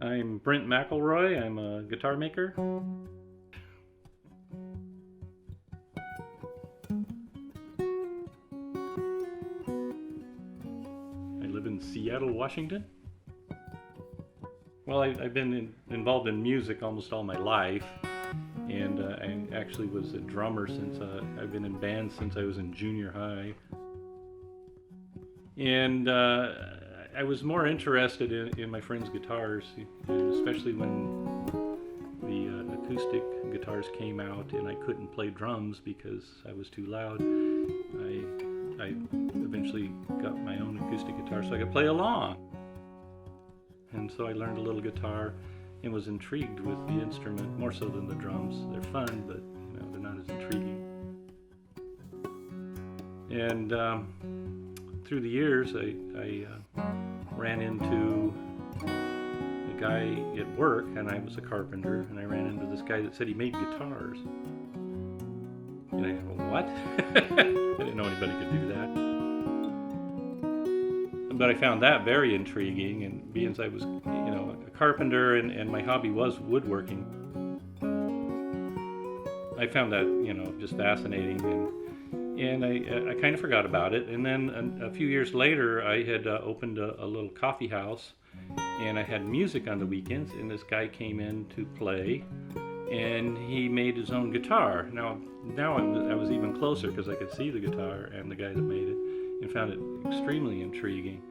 I'm Brent McElroy. I'm a guitar maker. I live in Seattle, Washington. Well, I've been involved in music almost all my life, and I actually was a drummer since I've been in bands since I was in junior high. And I was more interested in my friends' guitars, especially when the acoustic guitars came out and I couldn't play drums because I was too loud. I eventually got my own acoustic guitar so I could play along. And so I learned a little guitar and was intrigued with the instrument more so than the drums. They're fun, but they're not as intriguing. And through the years, I ran into a guy at work, and I was a carpenter, and I ran into this guy that said he made guitars. And I go, what? I didn't know anybody could do that. But I found that very intriguing, and being as I was, a carpenter, and my hobby was woodworking, I found that, just fascinating, and I kind of forgot about it. And then a few years later, I had opened a little coffee house, and I had music on the weekends, and this guy came in to play, and he made his own guitar. Now I was even closer because I could see the guitar and the guy that made it, and found it extremely intriguing.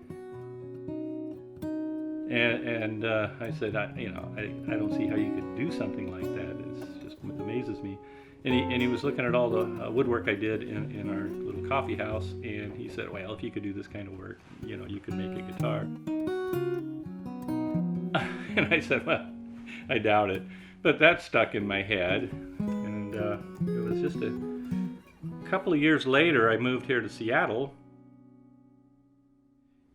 And I said, I don't see how you could do something like that. It just amazes me. And he was looking at all the woodwork I did in our little coffee house, and he said, well, if you could do this kind of work, you could make a guitar. And I said, well, I doubt it. But that stuck in my head, and it was just a couple of years later, I moved here to Seattle,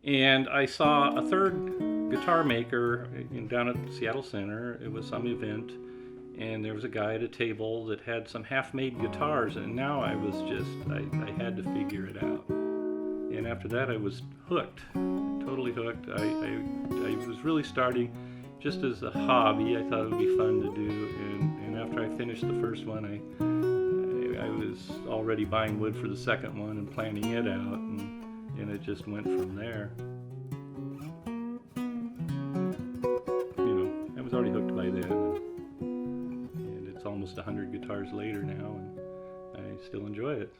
and I saw a third guitar maker down at Seattle Center. It was some event, and there was a guy at a table that had some half-made guitars, and now I was I had to figure it out. And after that, I was hooked, totally hooked. I was really starting just as a hobby. I thought it would be fun to do, and after I finished the first one, I was already buying wood for the second one and planning it out, and it just went from there. I was already hooked by then, and it's almost 100 guitars later now, and I still enjoy it.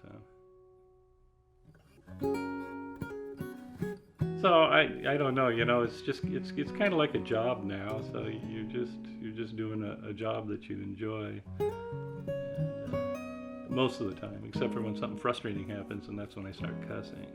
So I don't know, it's kind of like a job now. So you're just doing a job that you enjoy most of the time, except for when something frustrating happens, and that's when I start cussing.